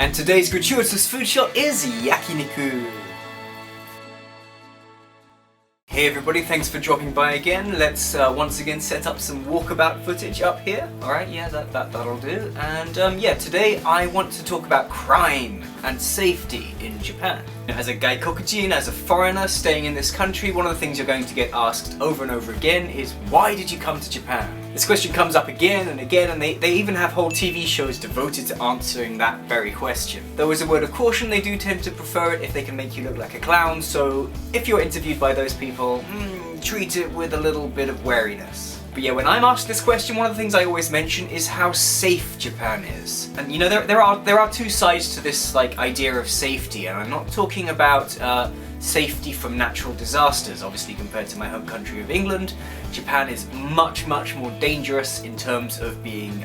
And today's gratuitous food shot is yakiniku. Hey everybody, thanks for dropping by again. Let's once again set up some walkabout footage up here. Alright, yeah, that'll do. And yeah, today I want to talk about crime and safety in Japan. As a gaikokujin, as a foreigner staying in this country, one of the things you're going to get asked over and over again is, why did you come to Japan? This question comes up again and again, and they even have whole TV shows devoted to answering that very question. Though as a word of caution, they do tend to prefer it if they can make you look like a clown, so if you're interviewed by those people, treat it with a little bit of wariness. But yeah, when I'm asked this question, one of the things I always mention is how safe Japan is. And you know, there are two sides to this idea of safety, and I'm not talking about safety from natural disasters. Obviously, compared to my home country of England, Japan is much more dangerous in terms of being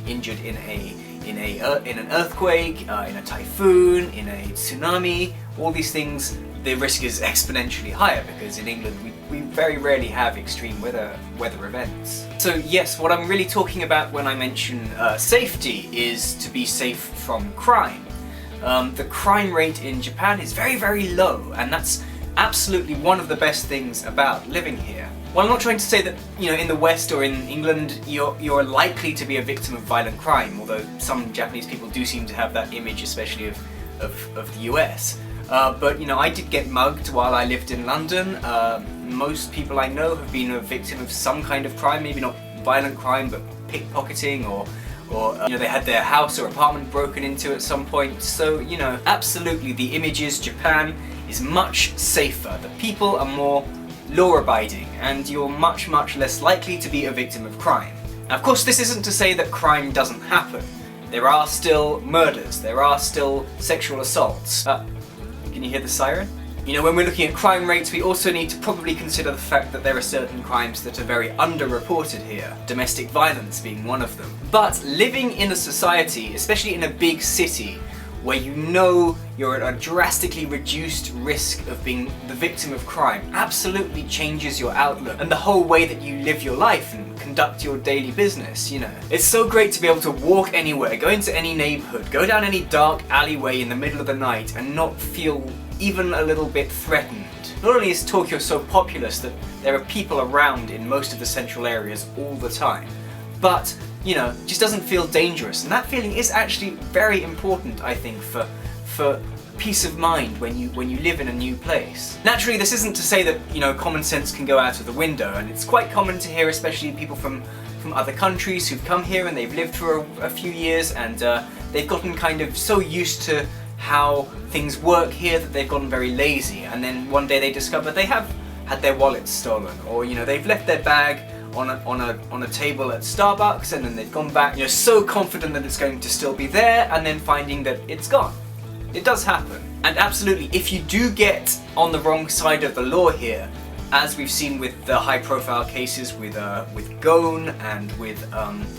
injured in an earthquake, in a typhoon, in a tsunami. All these things, the risk is exponentially higher because in England we very rarely have extreme weather events. So yes, what I'm really talking about when I mention safety is to be safe from crime. The crime rate in Japan is very low, and that's absolutely one of the best things about living here. Well, I'm not trying to say that, you know, in the West or in England you're likely to be a victim of violent crime, although some Japanese people do seem to have that image, especially of the US. But you know, I did get mugged while I lived in London. Most people I know have been a victim of some kind of crime, maybe not violent crime, but pickpocketing or you know, they had their house or apartment broken into at some point. So, you know, absolutely the image is Japan is much safer. The people are more law-abiding, and you're much less likely to be a victim of crime. Now, of course, this isn't to say that crime doesn't happen. There are still murders, there are still sexual assaults. Can you hear the siren? You know, when we're looking at crime rates, we also need to probably consider the fact that there are certain crimes that are very underreported here, domestic violence being one of them. But living in a society, especially in a big city, where you know you're at a drastically reduced risk of being the victim of crime, absolutely changes your outlook and the whole way that you live your life and conduct your daily business, you know. It's so great to be able to walk anywhere, go into any neighborhood, go down any dark alleyway in the middle of the night and not feel even a little bit threatened. Not only is Tokyo so populous that there are people around in most of the central areas all the time, but you know, it just doesn't feel dangerous, and that feeling is actually very important, I think, for peace of mind when you live in a new place. Naturally, this isn't to say that, you know, common sense can go out of the window, and it's quite common to hear, especially people from other countries who've come here and they've lived for a few years, and they've gotten kind of so used to how things work here that they've gotten very lazy, and then one day they discover they have had their wallets stolen, or you know, they've left their bag on a table at Starbucks, and then they've gone back, you know, so confident that it's going to still be there, and then finding that it's gone. It does happen. And absolutely, if you do get on the wrong side of the law here, as we've seen with the high-profile cases with Ghosn and with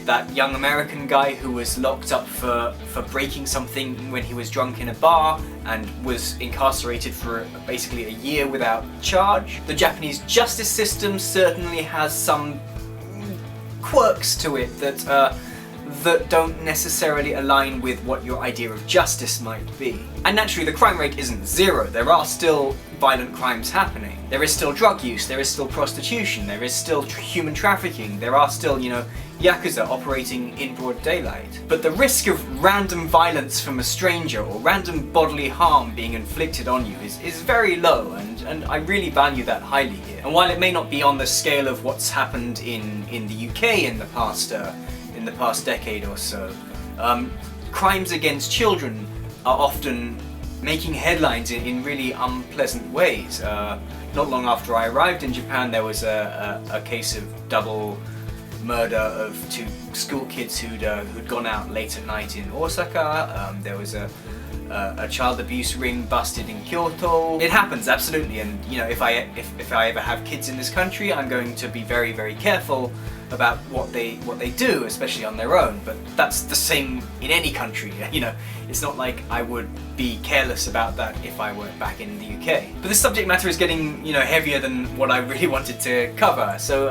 that young American guy who was locked up for breaking something when he was drunk in a bar and was incarcerated for basically a year without charge. The Japanese justice system certainly has some quirks to it that don't necessarily align with what your idea of justice might be. And naturally, the crime rate isn't zero. There are still violent crimes happening. There is still drug use, there is still prostitution, there is still human trafficking, there are still, you know, yakuza operating in broad daylight. But the risk of random violence from a stranger or random bodily harm being inflicted on you is very low, and I really value that highly here. And while it may not be on the scale of what's happened in the UK in the past decade or so, crimes against children are often making headlines in really unpleasant ways. Not long after I arrived in Japan, there was a case of double murder of two school kids who'd gone out late at night in Osaka. There was a child abuse ring busted in Kyoto. It happens, absolutely, and you know, if I ever have kids in this country, I'm going to be very careful about what they do, especially on their own. But that's the same in any country, you know. It's not like I would be careless about that if I were back in the UK. But this subject matter is getting, you know, heavier than what I really wanted to cover. So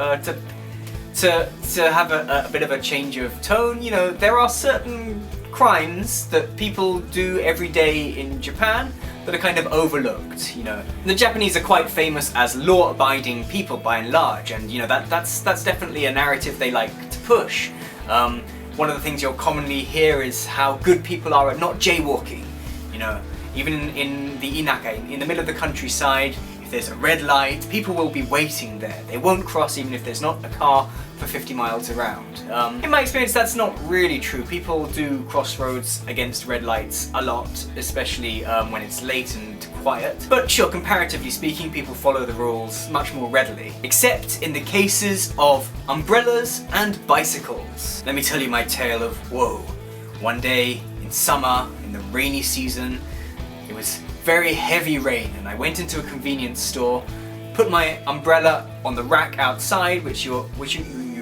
to have a bit of a change of tone, you know, there are certain crimes that people do every day in Japan that are kind of overlooked, you know. The Japanese are quite famous as law-abiding people by and large, and you know that's definitely a narrative they like to push. One of the things you'll commonly hear is how good people are at not jaywalking, you know. Even in the inaka, in the middle of the countryside, if there's a red light, people will be waiting there. They won't cross even if there's not a car for 50 miles around. In my experience, that's not really true. People do cross roads against red lights a lot, especially when it's late and quiet. But sure, comparatively speaking, people follow the rules much more readily. Except in the cases of umbrellas and bicycles. Let me tell you my tale of woe. One day in summer, in the rainy season, it was very heavy rain, and I went into a convenience store, put my umbrella on the rack outside, which you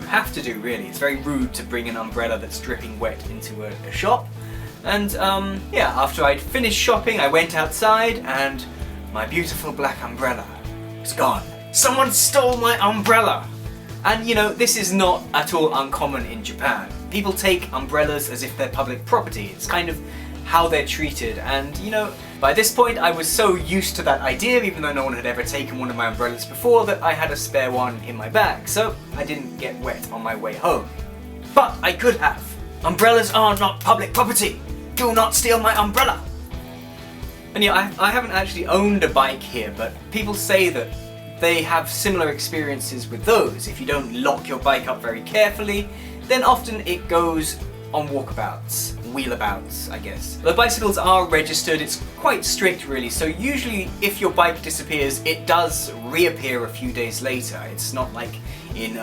have to do really. It's very rude to bring an umbrella that's dripping wet into a shop. And yeah, after I'd finished shopping, I went outside and my beautiful black umbrella was gone. Someone stole my umbrella! And you know, this is not at all uncommon in Japan. People take umbrellas as if they're public property. It's kind of how they're treated, and you know, by this point I was so used to that idea, even though no one had ever taken one of my umbrellas before, that I had a spare one in my bag, so I didn't get wet on my way home. But I could have. Umbrellas are not public property. Do not steal my umbrella. And yeah, I haven't actually owned a bike here, but people say that they have similar experiences with those. If you don't lock your bike up very carefully, then often it goes on walkabouts, wheelabouts, I guess. The bicycles are registered, it's quite strict really, so usually if your bike disappears, it does reappear a few days later. It's not like in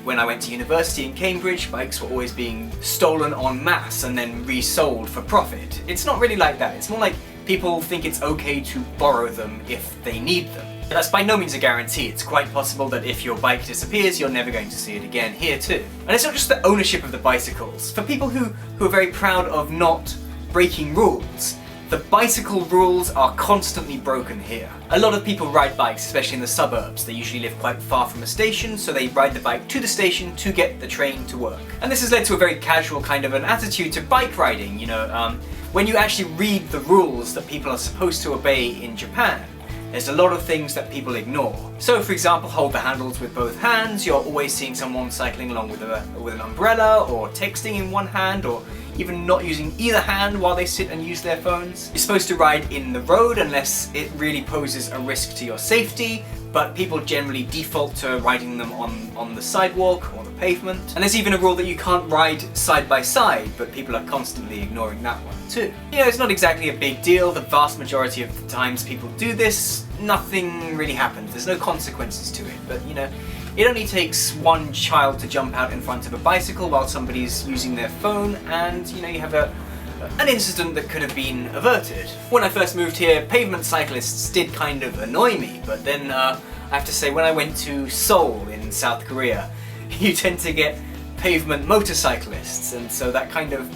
when I went to university in Cambridge, bikes were always being stolen en masse and then resold for profit. It's not really like that. It's more like people think it's okay to borrow them if they need them. But that's by no means a guarantee. It's quite possible that if your bike disappears, you're never going to see it again here too. And it's not just the ownership of the bicycles. For people who are very proud of not breaking rules, the bicycle rules are constantly broken here. A lot of people ride bikes, especially in the suburbs. They usually live quite far from a station, so they ride the bike to the station to get the train to work. And this has led to a very casual kind of an attitude to bike riding, you know. When you actually read the rules that people are supposed to obey in Japan, there's a lot of things that people ignore. So for example, hold the handles with both hands. You're always seeing someone cycling along with an umbrella, or texting in one hand, or even not using either hand while they sit and use their phones. You're supposed to ride in the road unless it really poses a risk to your safety, but people generally default to riding them on the sidewalk or the pavement. And there's even a rule that you can't ride side by side, but people are constantly ignoring that one too. You know, it's not exactly a big deal. The vast majority of the times people do this, nothing really happens. There's no consequences to it, but you know, it only takes one child to jump out in front of a bicycle while somebody's using their phone, and you know, you have an incident that could have been averted. When I first moved here, pavement cyclists did kind of annoy me, but then I have to say, when I went to Seoul in South Korea, you tend to get pavement motorcyclists, and so that kind of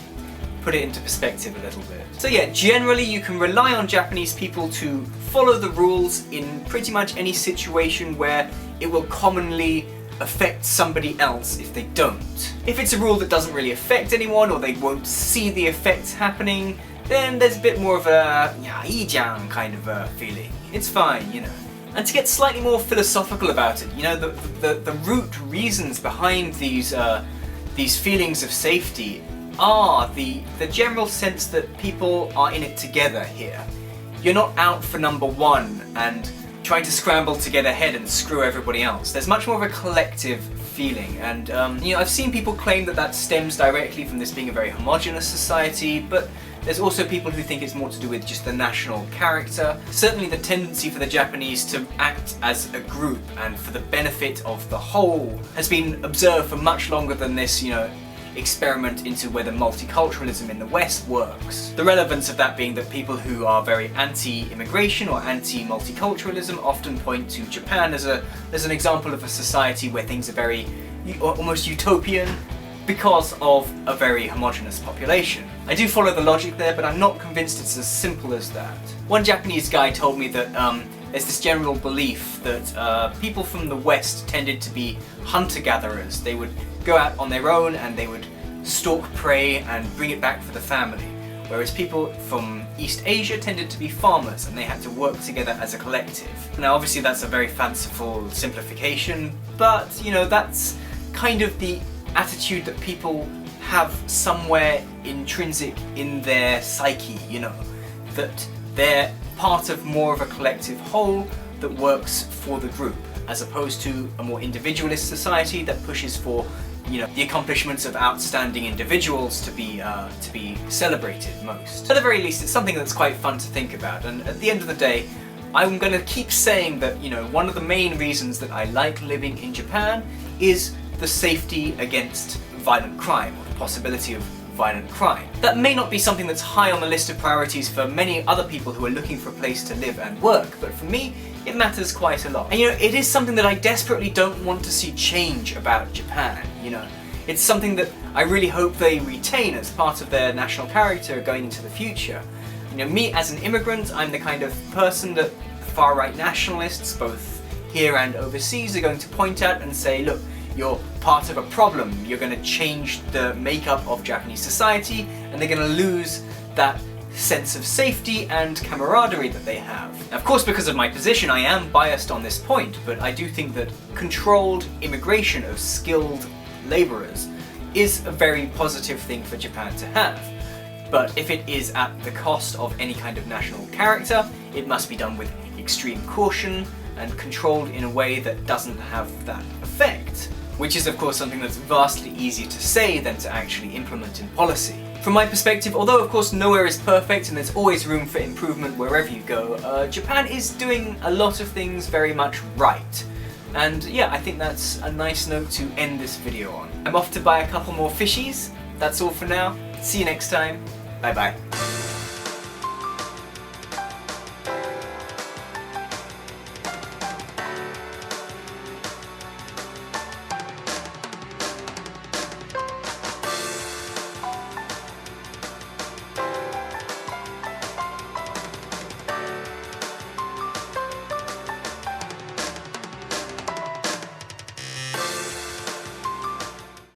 put it into perspective a little bit. So yeah, generally you can rely on Japanese people to follow the rules in pretty much any situation where it will commonly affect somebody else if they don't. If it's a rule that doesn't really affect anyone, or they won't see the effects happening, then there's a bit more of a "ii-jan" kind of a feeling. It's fine, you know. And to get slightly more philosophical about it, you know, the root reasons behind these feelings of safety are the general sense that people are in it together here. You're not out for number one and trying to scramble to get ahead and screw everybody else. There's much more of a collective feeling, and you know, I've seen people claim that that stems directly from this being a very homogenous society, but there's also people who think it's more to do with just the national character. Certainly the tendency for the Japanese to act as a group and for the benefit of the whole has been observed for much longer than this, you know, experiment into whether multiculturalism in the West works. The relevance of that being that people who are very anti-immigration or anti-multiculturalism often point to Japan as an example of a society where things are very almost utopian because of a very homogenous population. I do follow the logic there, but I'm not convinced it's as simple as that. One Japanese guy told me that there's this general belief that people from the West tended to be hunter-gatherers. They would go out on their own and they would stalk prey and bring it back for the family. Whereas people from East Asia tended to be farmers and they had to work together as a collective. Now obviously that's a very fanciful simplification, but you know, that's kind of the attitude that people have somewhere intrinsic in their psyche, you know, that they're part of more of a collective whole that works for the group, as opposed to a more individualist society that pushes for, you know, the accomplishments of outstanding individuals to be celebrated most. At the very least, it's something that's quite fun to think about, and at the end of the day, I'm going to keep saying that, you know, one of the main reasons that I like living in Japan is the safety against violent crime, or the possibility of violent crime. That may not be something that's high on the list of priorities for many other people who are looking for a place to live and work, but for me, it matters quite a lot. And you know, it is something that I desperately don't want to see change about Japan, you know. It's something that I really hope they retain as part of their national character going into the future. You know, me as an immigrant, I'm the kind of person that far-right nationalists, both here and overseas, are going to point at and say, look, you're part of a problem, you're going to change the makeup of Japanese society, and they're going to lose that sense of safety and camaraderie that they have. Now, of course, because of my position, I am biased on this point, but I do think that controlled immigration of skilled labourers is a very positive thing for Japan to have. But if it is at the cost of any kind of national character, it must be done with extreme caution and controlled in a way that doesn't have that effect. Which is of course something that's vastly easier to say than to actually implement in policy. From my perspective, although of course nowhere is perfect and there's always room for improvement wherever you go, Japan is doing a lot of things very much right. And yeah, I think that's a nice note to end this video on. I'm off to buy a couple more fishies. That's all for now. See you next time. Bye bye.